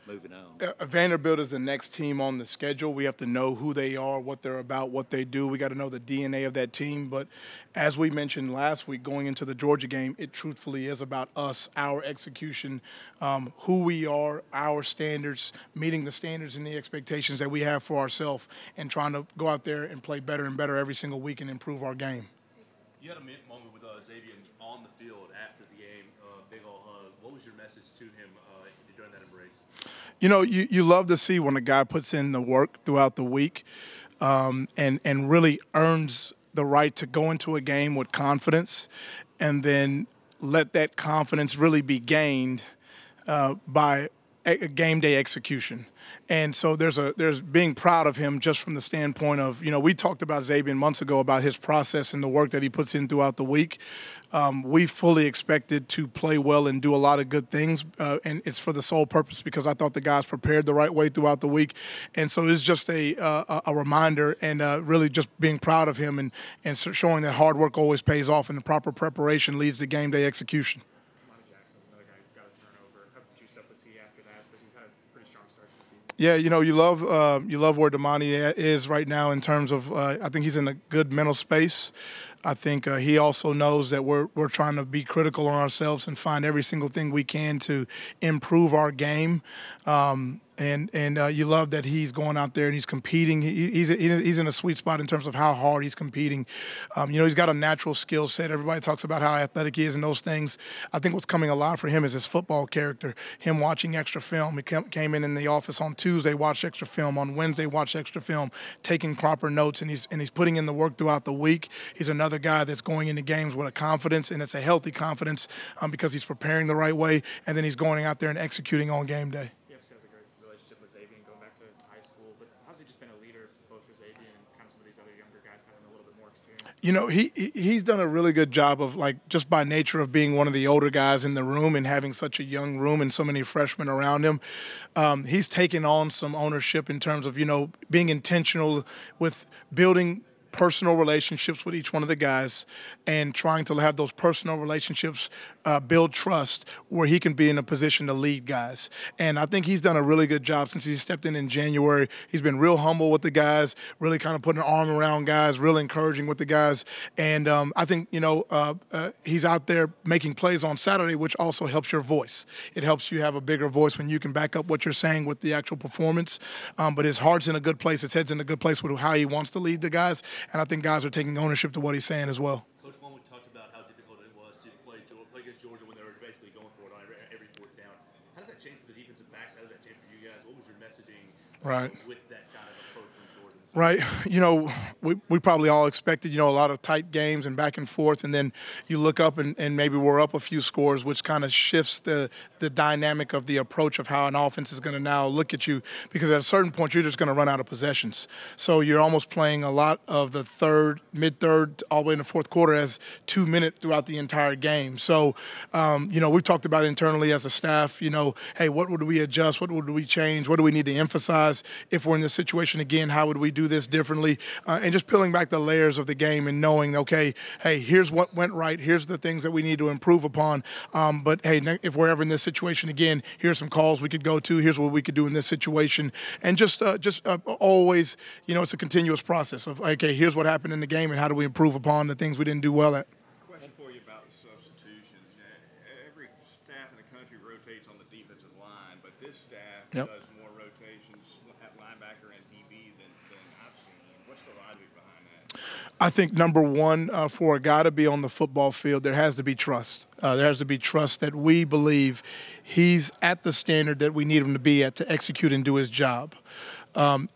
moving on. Vanderbilt is the next team on the schedule. We have to know who they are, what they're about, what they do. We got to know the DNA of that team. But as we mentioned last week, going into the Georgia game, it truthfully is about us, our execution, who we are, our standards, meeting the standards and the expectations that we have for ourselves, and trying to go out there and play better and better every single week and improve our game. You had a moment with Xavier on the field after the game, big ol' hug. What was your message to him during that embrace? You know, you love to see when a guy puts in the work throughout the week and really earns the right to go into a game with confidence, and then let that confidence really be gained by a game day execution. And so there's being proud of him just from the standpoint of, you know, we talked about Xavier months ago about his process and the work that he puts in throughout the week. We fully expected to play well and do a lot of good things, and it's for the sole purpose because I thought the guys prepared the right way throughout the week. And so it's just a reminder and really just being proud of him and showing that hard work always pays off and the proper preparation leads to game day execution. Yeah, you know, you love where Damani is right now in terms of I think he's in a good mental space. I think he also knows that we're trying to be critical on ourselves and find every single thing we can to improve our game. And you love that he's going out there and he's competing. He's in a sweet spot in terms of how hard he's competing. You know, he's got a natural skill set. Everybody talks about how athletic he is and those things. I think what's coming a lot for him is his football character, him watching extra film. He came in the office on Tuesday, watched extra film. On Wednesday, watched extra film, taking proper notes, and he's putting in the work throughout the week. He's another guy that's going into games with a confidence, and it's a healthy confidence because he's preparing the right way, and then he's going out there and executing on game day. You know, he's done a really good job of, like, just by nature of being one of the older guys in the room and having such a young room and so many freshmen around him. He's taken on some ownership in terms of, you know, being intentional with building personal relationships with each one of the guys and trying to have those personal relationships build trust where he can be in a position to lead guys. And I think he's done a really good job since he stepped in January. He's been real humble with the guys, really kind of putting an arm around guys, real encouraging with the guys. And I think, you know, he's out there making plays on Saturday, which also helps your voice. It helps you have a bigger voice when you can back up what you're saying with the actual performance. But his heart's in a good place. His head's in a good place with how he wants to lead the guys. And I think guys are taking ownership to what he's saying as well. Coach Long, we talked about how difficult it was to play against Georgia when they were basically going for it on every fourth down. How does that change for the defensive backs? How does that change for you guys? What was your messaging with that kind of approach from Jordan? Right. You know, we probably all expected, you know, a lot of tight games and back and forth, and then you look up and maybe we're up a few scores, which kind of shifts the dynamic of the approach of how an offense is going to now look at you, because at a certain point you're just going to run out of possessions. So you're almost playing a lot of the third, mid-third, all the way in the fourth quarter as 2 minutes throughout the entire game. So, you know, we've talked about internally as a staff, you know, hey, what would we adjust? What would we change? What do we need to emphasize? If we're in this situation again, how would we do this differently? And just peeling back the layers of the game and knowing, okay, hey, here's what went right. Here's the things that we need to improve upon. But, hey, if we're ever in this situation again, here's some calls we could go to. Here's what we could do in this situation. And just always, you know, it's a continuous process of, okay, here's what happened in the game and how do we improve upon the things we didn't do well at. Question for you about the substitutions. Every staff in the country rotates on the defensive line, but this staff does more rotations at linebacker and DB than I've seen. What's the logic behind that? I think, number one, for a guy to be on the football field, there has to be trust. There has to be trust that we believe he's at the standard that we need him to be at to execute and do his job.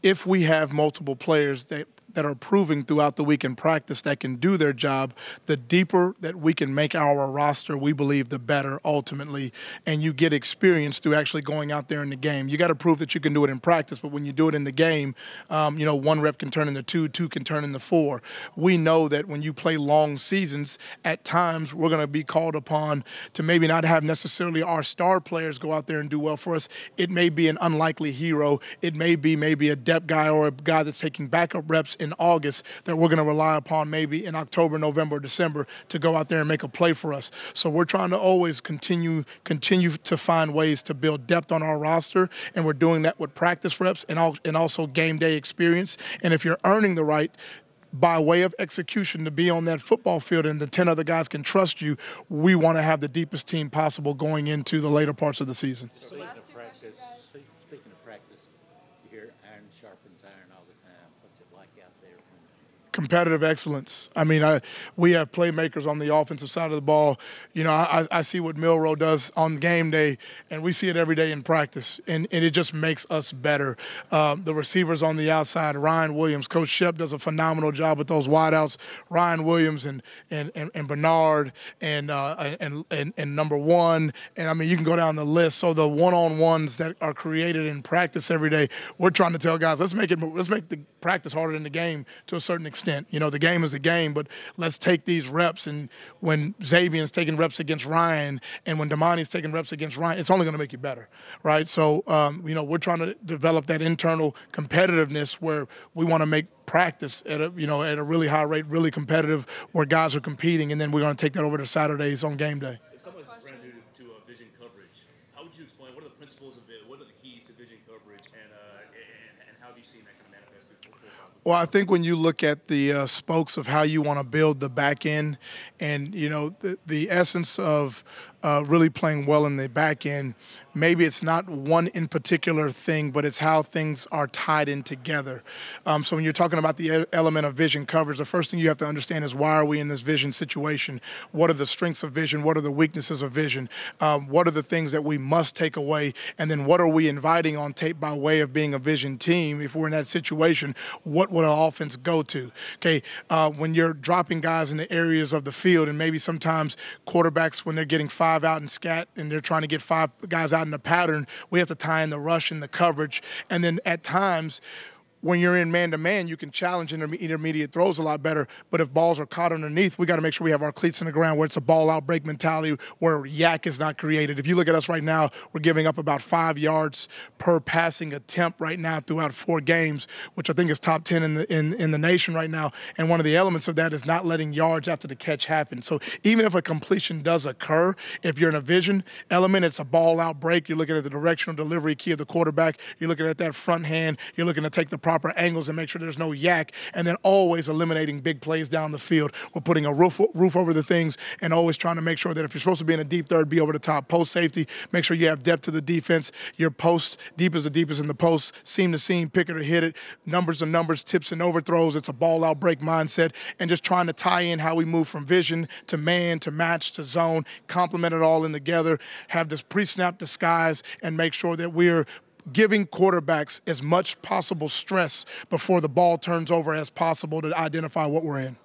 If we have multiple players that are proving throughout the week in practice that can do their job, the deeper that we can make our roster, we believe the better ultimately. And you get experience through actually going out there in the game. You got to prove that you can do it in practice, but when you do it in the game, you know, 1 rep can turn into 2, 2 can turn into 4. We know that when you play long seasons, at times we're going to be called upon to maybe not have necessarily our star players go out there and do well for us. It may be an unlikely hero. It may be maybe a depth guy or a guy that's taking backup reps in August that we're going to rely upon maybe in October, November, December to go out there and make a play for us. So we're trying to always continue to find ways to build depth on our roster, and we're doing that with practice reps and also game day experience. And if you're earning the right by way of execution to be on that football field and the 10 other guys can trust you, we want to have the deepest team possible going into the later parts of the season. Speaking of practice, you hear iron sharpens iron all the time. What's it like out there? Competitive excellence. I mean, we have playmakers on the offensive side of the ball. You know, I see what Milroe does on game day, and we see it every day in practice, and it just makes us better. The receivers on the outside, Ryan Williams, Coach Shep does a phenomenal job with those wideouts. Ryan Williams and Bernard and number one, and I mean you can go down the list. So the one-on-ones that are created in practice every day, we're trying to tell guys, let's make the practice harder than the game to a certain extent. You know, the game is the game, but let's take these reps. And when Xavier's taking reps against Ryan and when Damani's taking reps against Ryan, it's only going to make you better, right? So, you know, we're trying to develop that internal competitiveness where we want to make practice at a really high rate, really competitive, where guys are competing, and then we're going to take that over to Saturdays on game day. If someone's brand new to vision coverage, how would you explain what are the principles of it? What are the keys to vision coverage, and how have you seen that kind of manifest through football? Well, I think when you look at the spokes of how you want to build the back end, and you know the essence of really playing well in the back end, maybe it's not one in particular thing, but it's how things are tied in together. So when you're talking about the element of vision coverage, the first thing you have to understand is why are we in this vision situation? What are the strengths of vision? What are the weaknesses of vision? What are the things that we must take away? And then what are we inviting on tape by way of being a vision team? If we're in that situation, what would our offense go to? Okay, when you're dropping guys in the areas of the field, and maybe sometimes quarterbacks, when they're getting 5 out and scat and they're trying to get 5 guys out in the pattern, we have to tie in the rush and the coverage. And then at times, when you're in man-to-man, you can challenge intermediate throws a lot better. But if balls are caught underneath, we got to make sure we have our cleats in the ground where it's a ball-out break mentality where yak is not created. If you look at us right now, we're giving up about 5 yards per passing attempt right now throughout 4 games, which I think is top 10 in the nation right now. And one of the elements of that is not letting yards after the catch happen. So even if a completion does occur, if you're in a vision element, it's a ball-out break. You're looking at the directional delivery key of the quarterback. You're looking at that front hand. You're looking to take the proper angles and make sure there's no yak, and then always eliminating big plays down the field. We're putting a roof over the things and always trying to make sure that if you're supposed to be in a deep third, be over the top. Post safety, make sure you have depth to the defense. Your post, deep as the deepest in the post, seam to seam, pick it or hit it, numbers and numbers, tips and overthrows. It's a ball-out break mindset, and just trying to tie in how we move from vision to man to match to zone, complement it all in together, have this pre-snap disguise, and make sure that we're giving quarterbacks as much possible stress before the ball turns over as possible to identify what we're in.